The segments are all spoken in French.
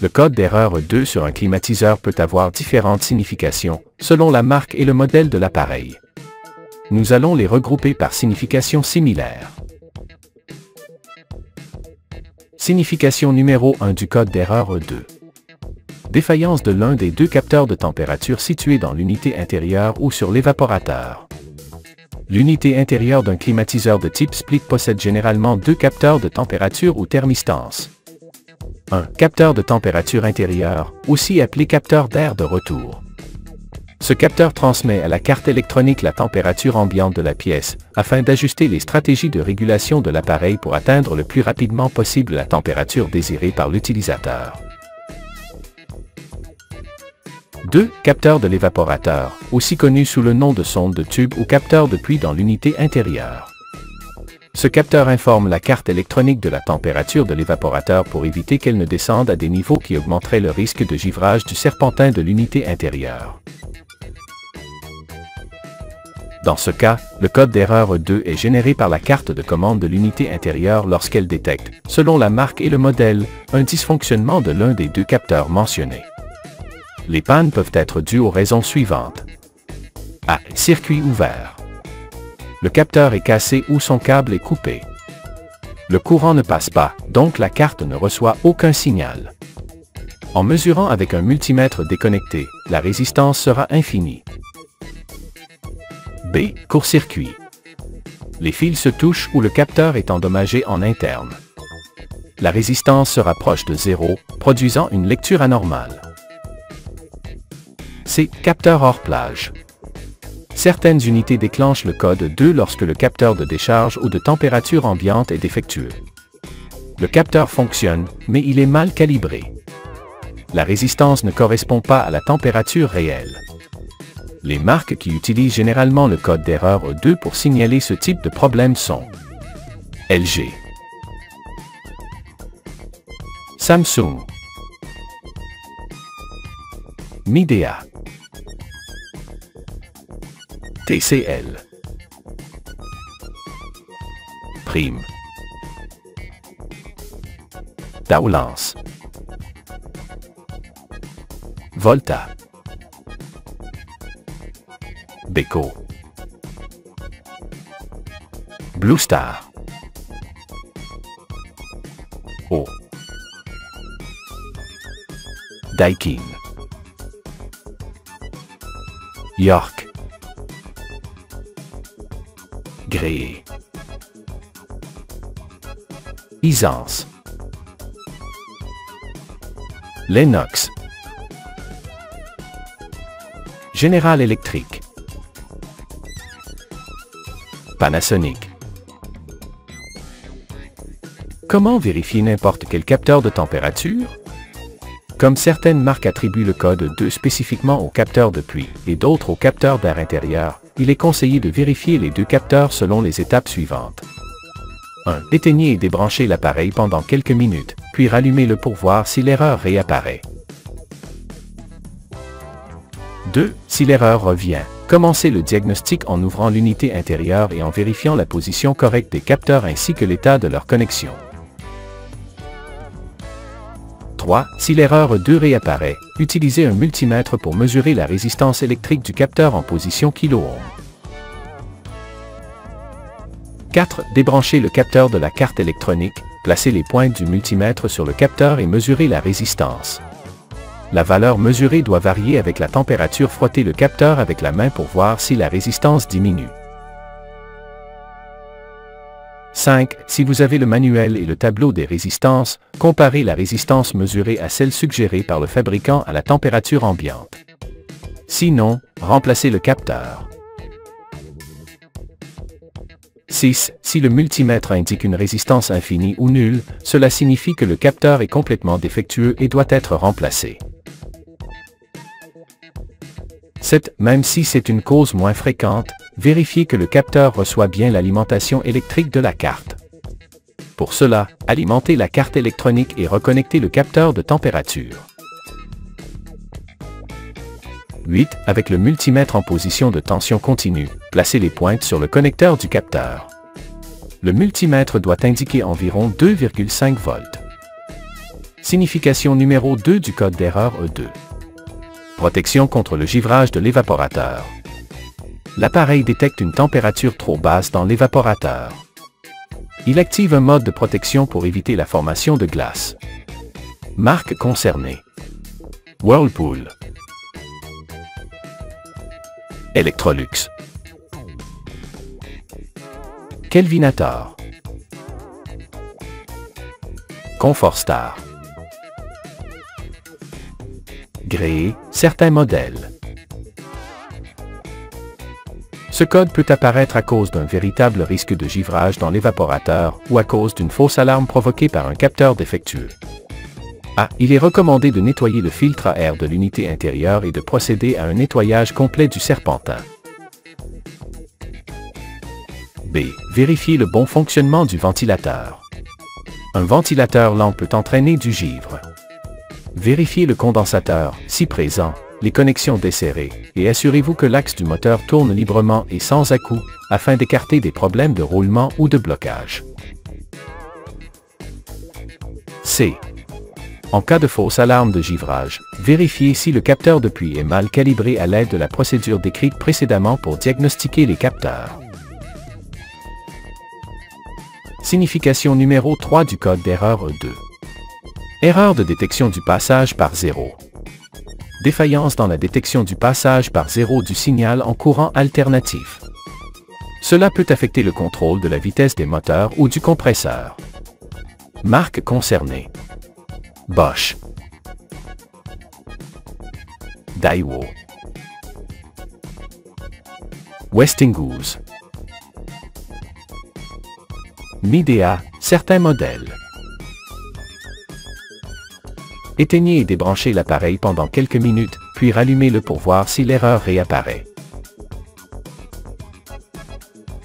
Le code d'erreur 2 sur un climatiseur peut avoir différentes significations, selon la marque et le modèle de l'appareil. Nous allons les regrouper par signification similaire. Signification numéro 1 du code d'erreur 2. Défaillance de l'un des deux capteurs de température situés dans l'unité intérieure ou sur l'évaporateur. L'unité intérieure d'un climatiseur de type split possède généralement deux capteurs de température ou thermistance. Un capteur de température intérieure, aussi appelé capteur d'air de retour. Ce capteur transmet à la carte électronique la température ambiante de la pièce, afin d'ajuster les stratégies de régulation de l'appareil pour atteindre le plus rapidement possible la température désirée par l'utilisateur. 2. Capteur de l'évaporateur, aussi connu sous le nom de sonde de tube ou capteur de puits dans l'unité intérieure. Ce capteur informe la carte électronique de la température de l'évaporateur pour éviter qu'elle ne descende à des niveaux qui augmenteraient le risque de givrage du serpentin de l'unité intérieure. Dans ce cas, le code d'erreur 2 est généré par la carte de commande de l'unité intérieure lorsqu'elle détecte, selon la marque et le modèle, un dysfonctionnement de l'un des deux capteurs mentionnés. Les pannes peuvent être dues aux raisons suivantes. A. Circuit ouvert. Le capteur est cassé ou son câble est coupé. Le courant ne passe pas, donc la carte ne reçoit aucun signal. En mesurant avec un multimètre déconnecté, la résistance sera infinie. B. Court-circuit. Les fils se touchent ou le capteur est endommagé en interne. La résistance se rapproche de 0, produisant une lecture anormale. C. Capteur hors plage. Certaines unités déclenchent le code 2 lorsque le capteur de décharge ou de température ambiante est défectueux. Le capteur fonctionne, mais il est mal calibré. La résistance ne correspond pas à la température réelle. Les marques qui utilisent généralement le code d'erreur 2 pour signaler ce type de problème sont LG, Samsung, Midea, TCL, Prime, Daulance, Volta, Beko, Blue Star, O, Daikin, York, Grey, Isance, Lennox, General Electric, Panasonic. Comment vérifier n'importe quel capteur de température? Comme certaines marques attribuent le code 2 spécifiquement aux capteurs de puits et d'autres aux capteurs d'air intérieur, il est conseillé de vérifier les deux capteurs selon les étapes suivantes. 1. Éteignez et débranchez l'appareil pendant quelques minutes, puis rallumez-le pour voir si l'erreur réapparaît. 2. Si l'erreur revient, commencez le diagnostic en ouvrant l'unité intérieure et en vérifiant la position correcte des capteurs ainsi que l'état de leur connexion. 3. Si l'erreur 2 réapparaît, utilisez un multimètre pour mesurer la résistance électrique du capteur en position kilo ohm. 4. Débranchez le capteur de la carte électronique, placez les pointes du multimètre sur le capteur et mesurez la résistance. La valeur mesurée doit varier avec la température. Frottez le capteur avec la main pour voir si la résistance diminue. 5. Si vous avez le manuel et le tableau des résistances, comparez la résistance mesurée à celle suggérée par le fabricant à la température ambiante. Sinon, remplacez le capteur. 6. Si le multimètre indique une résistance infinie ou nulle, cela signifie que le capteur est complètement défectueux et doit être remplacé. 7. Même si c'est une cause moins fréquente, vérifiez que le capteur reçoit bien l'alimentation électrique de la carte. Pour cela, alimentez la carte électronique et reconnectez le capteur de température. 8. Avec le multimètre en position de tension continue, placez les pointes sur le connecteur du capteur. Le multimètre doit indiquer environ 2,5 volts. Signification numéro 2 du code d'erreur E2. Protection contre le givrage de l'évaporateur. L'appareil détecte une température trop basse dans l'évaporateur. Il active un mode de protection pour éviter la formation de glace. Marque concernée: Whirlpool, Electrolux, Kelvinator, Comfortstar. Gréé, certains modèles. Ce code peut apparaître à cause d'un véritable risque de givrage dans l'évaporateur ou à cause d'une fausse alarme provoquée par un capteur défectueux. A. Il est recommandé de nettoyer le filtre à air de l'unité intérieure et de procéder à un nettoyage complet du serpentin. B. Vérifier le bon fonctionnement du ventilateur. Un ventilateur lent peut entraîner du givre. Vérifiez le condensateur, si présent, les connexions desserrées, et assurez-vous que l'axe du moteur tourne librement et sans à-coups, afin d'écarter des problèmes de roulement ou de blocage. C. En cas de fausse alarme de givrage, vérifiez si le capteur de puits est mal calibré à l'aide de la procédure décrite précédemment pour diagnostiquer les capteurs. Signification numéro 3 du code d'erreur E2. Erreur de détection du passage par zéro. Défaillance dans la détection du passage par zéro du signal en courant alternatif. Cela peut affecter le contrôle de la vitesse des moteurs ou du compresseur. Marque concernée: Bosch, Daiwo, Westinghouse, Midea, certains modèles. Éteignez et débranchez l'appareil pendant quelques minutes, puis rallumez-le pour voir si l'erreur réapparaît.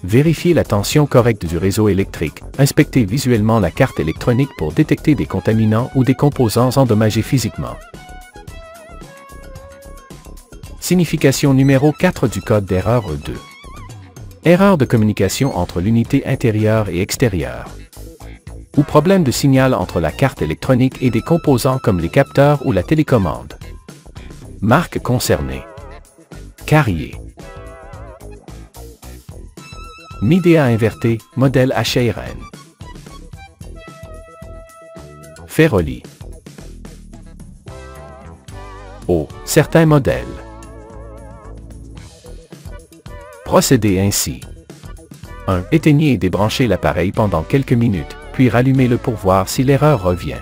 Vérifiez la tension correcte du réseau électrique. Inspectez visuellement la carte électronique pour détecter des contaminants ou des composants endommagés physiquement. Signification numéro 4 du code d'erreur E2. Erreur de communication entre l'unité intérieure et extérieure. Ou problème de signal entre la carte électronique et des composants comme les capteurs ou la télécommande. Marque concernée: Carrier, Midea inverté, modèle HRN, Ferroli. O. Certains modèles. Procédez ainsi. 1. Éteignez et débranchez l'appareil pendant quelques minutes, puis rallumez-le pour voir si l'erreur revient.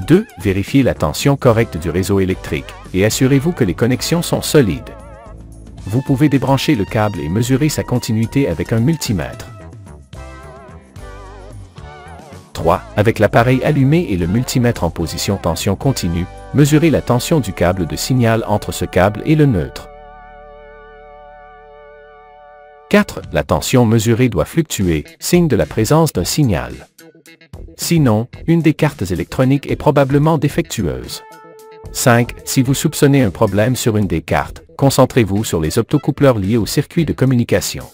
2. Vérifiez la tension correcte du réseau électrique, et assurez-vous que les connexions sont solides. Vous pouvez débrancher le câble et mesurer sa continuité avec un multimètre. 3. Avec l'appareil allumé et le multimètre en position tension continue, mesurez la tension du câble de signal entre ce câble et le neutre. 4. La tension mesurée doit fluctuer, signe de la présence d'un signal. Sinon, une des cartes électroniques est probablement défectueuse. 5. Si vous soupçonnez un problème sur une des cartes, concentrez-vous sur les optocoupleurs liés au circuit de communication.